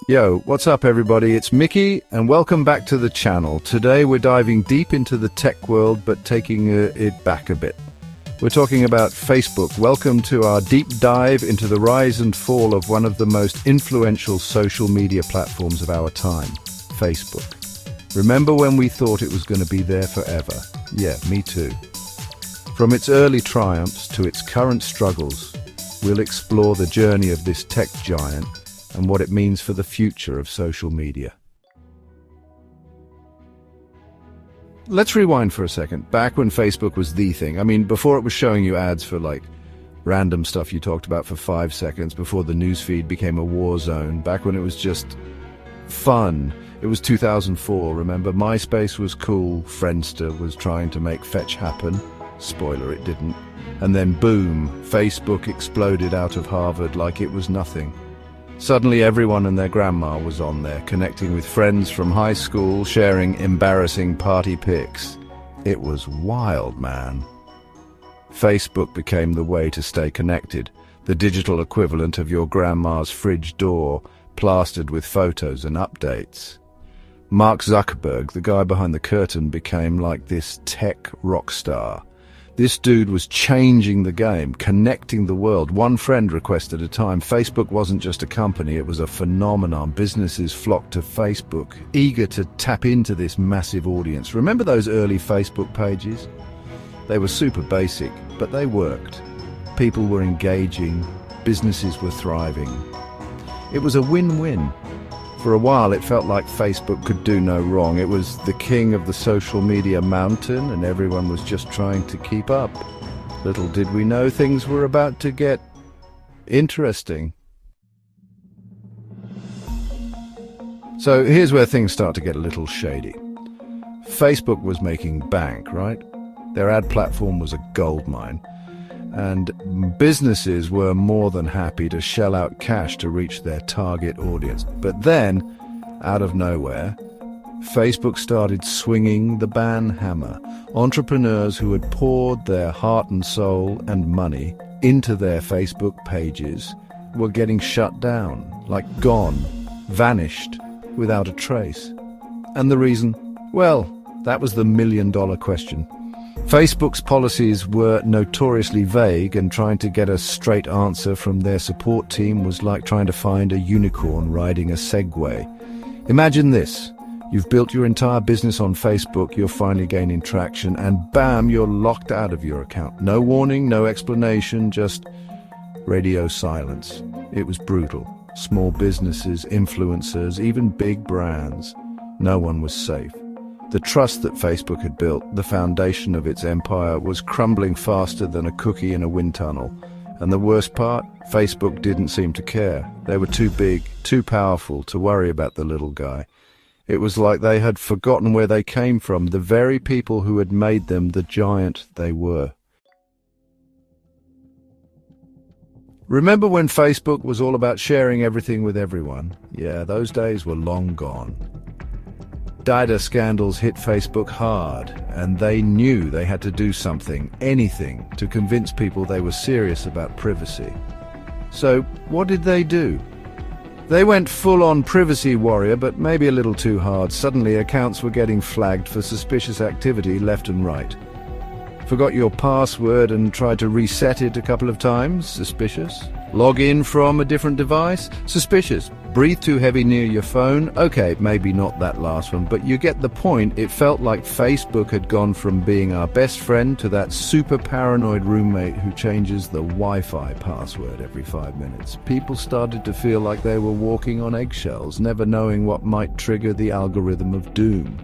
Yo, what's up everybody? It's Mickey and welcome back to the channel. Today we're diving deep into the tech world but taking it back a bit. We're talking about Facebook. Welcome to our deep dive into the rise and fall of one of the most influential social media platforms of our time, Facebook. Remember when we thought it was going to be there forever? Yeah, me too. From its early triumphs to its current struggles, we'll explore the journey of this tech giant and what it means for the future of social media. Let's rewind for a second. Back when Facebook was the thing. I mean, before it was showing you ads for like random stuff you talked about for 5 seconds, before the newsfeed became a war zone, back when it was just fun. It was 2004, remember? MySpace was cool, Friendster was trying to make fetch happen. Spoiler, it didn't. And then boom, Facebook exploded out of Harvard like it was nothing. Suddenly everyone and their grandma was on there, connecting with friends from high school, sharing embarrassing party pics. It was wild, man. Facebook became the way to stay connected, the digital equivalent of your grandma's fridge door, plastered with photos and updates. Mark Zuckerberg, the guy behind the curtain, became like this tech rock star. This dude was changing the game, connecting the world, one friend request at a time. Facebook wasn't just a company, it was a phenomenon. Businesses flocked to Facebook, eager to tap into this massive audience. Remember those early Facebook pages? They were super basic, but they worked. People were engaging, businesses were thriving. It was a win-win. For a while, it felt like Facebook could do no wrong. It was the king of the social media mountain, and everyone was just trying to keep up. Little did we know things were about to get interesting. So here's where things start to get a little shady. Facebook was making bank, right? Their ad platform was a goldmine. And businesses were more than happy to shell out cash to reach their target audience. But then, out of nowhere, Facebook started swinging the ban hammer. Entrepreneurs who had poured their heart and soul and money into their Facebook pages were getting shut down, like gone, vanished, without a trace. And the reason? Well, that was the million-dollar question. Facebook's policies were notoriously vague, and trying to get a straight answer from their support team was like trying to find a unicorn riding a Segway. Imagine this. You've built your entire business on Facebook, you're finally gaining traction, and bam, you're locked out of your account. No warning, no explanation, just radio silence. It was brutal. Small businesses, influencers, even big brands. No one was safe. The trust that Facebook had built, the foundation of its empire, was crumbling faster than a cookie in a wind tunnel. And the worst part? Facebook didn't seem to care. They were too big, too powerful to worry about the little guy. It was like they had forgotten where they came from, the very people who had made them the giant they were. Remember when Facebook was all about sharing everything with everyone? Yeah, those days were long gone. Data scandals hit Facebook hard, and they knew they had to do something, anything, to convince people they were serious about privacy. So, what did they do? They went full-on privacy warrior, but maybe a little too hard. Suddenly, accounts were getting flagged for suspicious activity left and right. Forgot your password and tried to reset it a couple of times? Suspicious. Log in from a different device? Suspicious. Breathe too heavy near your phone? Okay, maybe not that last one, but you get the point. It felt like Facebook had gone from being our best friend to that super paranoid roommate who changes the Wi-Fi password every 5 minutes. People started to feel like they were walking on eggshells, never knowing what might trigger the algorithm of doom.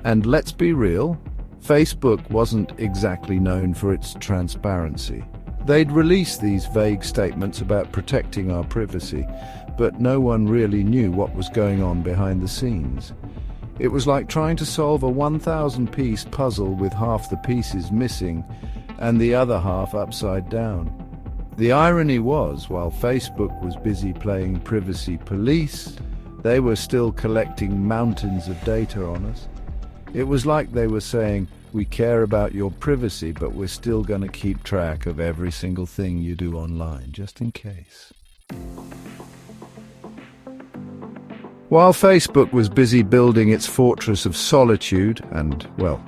And let's be real, Facebook wasn't exactly known for its transparency. They'd release these vague statements about protecting our privacy, but no one really knew what was going on behind the scenes. It was like trying to solve a 1,000-piece puzzle with half the pieces missing and the other half upside down. The irony was, while Facebook was busy playing privacy police, they were still collecting mountains of data on us. It was like they were saying, we care about your privacy, but we're still going to keep track of every single thing you do online, just in case. While Facebook was busy building its fortress of solitude and, well,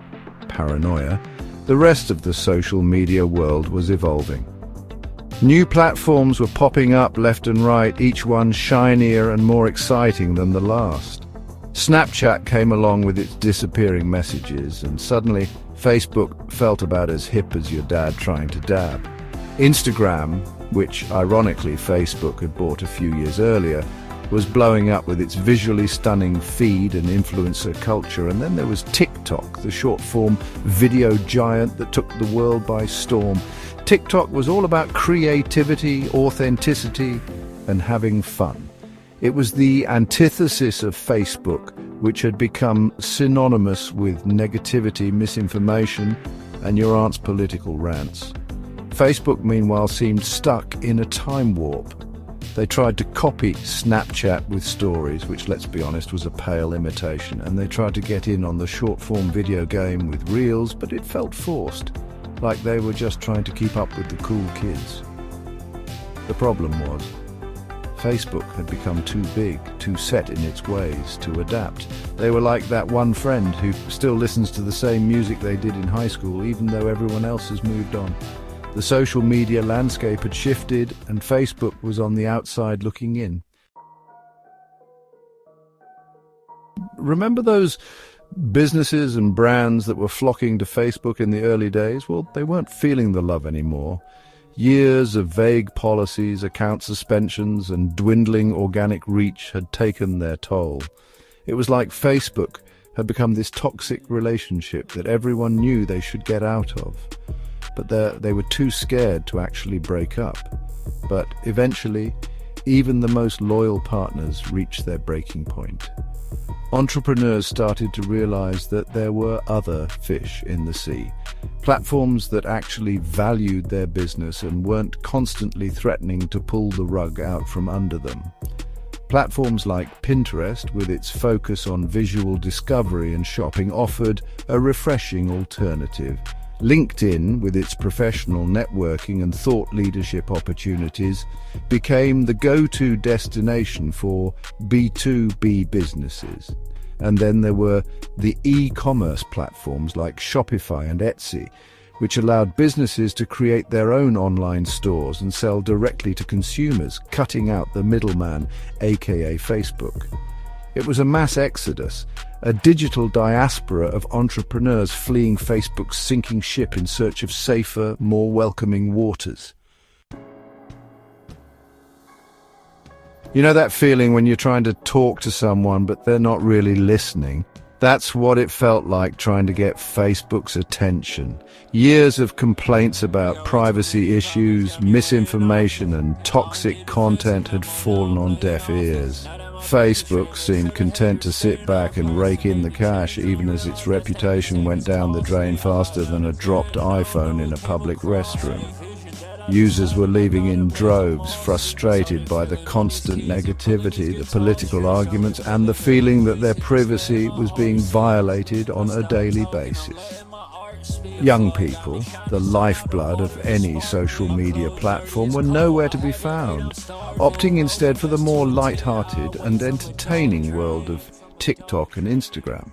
paranoia, the rest of the social media world was evolving. New platforms were popping up left and right, each one shinier and more exciting than the last. Snapchat came along with its disappearing messages, and suddenly Facebook felt about as hip as your dad trying to dab. Instagram, which ironically Facebook had bought a few years earlier, was blowing up with its visually stunning feed and influencer culture. And then there was TikTok, the short-form video giant that took the world by storm. TikTok was all about creativity, authenticity, and having fun. It was the antithesis of Facebook, which had become synonymous with negativity, misinformation, and your aunt's political rants. Facebook, meanwhile, seemed stuck in a time warp. They tried to copy Snapchat with stories, which, let's be honest, was a pale imitation, and they tried to get in on the short-form video game with Reels, but it felt forced, like they were just trying to keep up with the cool kids. The problem was, Facebook had become too big, too set in its ways to adapt. They were like that one friend who still listens to the same music they did in high school, even though everyone else has moved on. The social media landscape had shifted, and Facebook was on the outside looking in. Remember those businesses and brands that were flocking to Facebook in the early days? Well, they weren't feeling the love anymore. Years of vague policies, account suspensions, and dwindling organic reach had taken their toll. It was like Facebook had become this toxic relationship that everyone knew they should get out of. But they were too scared to actually break up. But eventually, even the most loyal partners reached their breaking point. Entrepreneurs started to realize that there were other fish in the sea, platforms that actually valued their business and weren't constantly threatening to pull the rug out from under them. Platforms like Pinterest, with its focus on visual discovery and shopping, offered a refreshing alternative. LinkedIn, with its professional networking and thought leadership opportunities, became the go-to destination for B2B businesses. And then there were the e-commerce platforms like Shopify and Etsy, which allowed businesses to create their own online stores and sell directly to consumers, cutting out the middleman, aka Facebook. It was a mass exodus, a digital diaspora of entrepreneurs fleeing Facebook's sinking ship in search of safer, more welcoming waters. You know that feeling when you're trying to talk to someone but they're not really listening? That's what it felt like trying to get Facebook's attention. Years of complaints about privacy issues, misinformation, and toxic content had fallen on deaf ears. Facebook seemed content to sit back and rake in the cash, even as its reputation went down the drain faster than a dropped iPhone in a public restroom. Users were leaving in droves, frustrated by the constant negativity, the political arguments, and the feeling that their privacy was being violated on a daily basis. Young people, the lifeblood of any social media platform, were nowhere to be found, opting instead for the more light-hearted and entertaining world of TikTok and Instagram.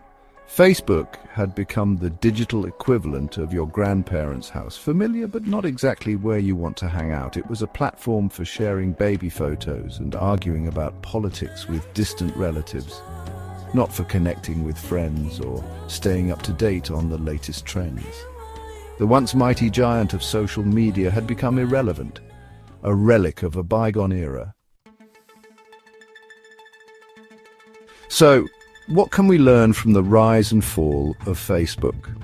Facebook had become the digital equivalent of your grandparents' house, familiar but not exactly where you want to hang out. It was a platform for sharing baby photos and arguing about politics with distant relatives, not for connecting with friends or staying up to date on the latest trends. The once mighty giant of social media had become irrelevant, a relic of a bygone era. So, what can we learn from the rise and fall of Facebook?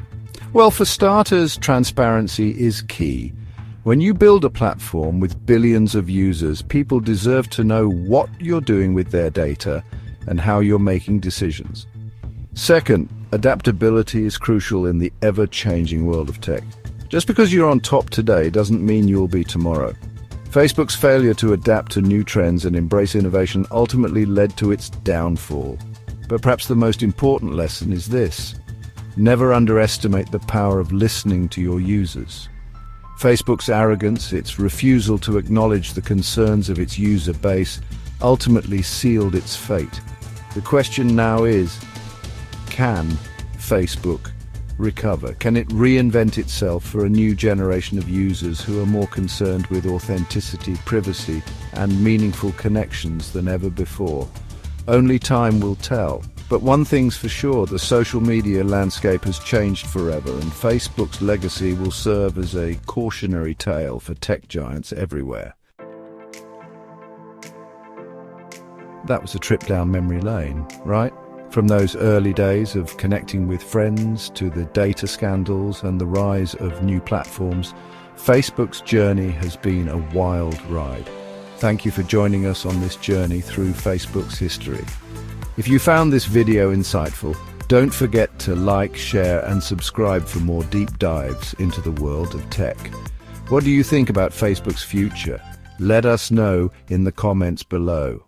Well, for starters, transparency is key. When you build a platform with billions of users, people deserve to know what you're doing with their data and how you're making decisions. Second, adaptability is crucial in the ever-changing world of tech. Just because you're on top today doesn't mean you'll be tomorrow. Facebook's failure to adapt to new trends and embrace innovation ultimately led to its downfall. But perhaps the most important lesson is this: never underestimate the power of listening to your users. Facebook's arrogance, its refusal to acknowledge the concerns of its user base, ultimately sealed its fate. The question now is, can Facebook recover? Can it reinvent itself for a new generation of users who are more concerned with authenticity, privacy, and meaningful connections than ever before? Only time will tell. But one thing's for sure, the social media landscape has changed forever, and Facebook's legacy will serve as a cautionary tale for tech giants everywhere. That was a trip down memory lane, right? From those early days of connecting with friends to the data scandals and the rise of new platforms, Facebook's journey has been a wild ride. Thank you for joining us on this journey through Facebook's history. If you found this video insightful, don't forget to like, share, and subscribe for more deep dives into the world of tech. What do you think about Facebook's future? Let us know in the comments below.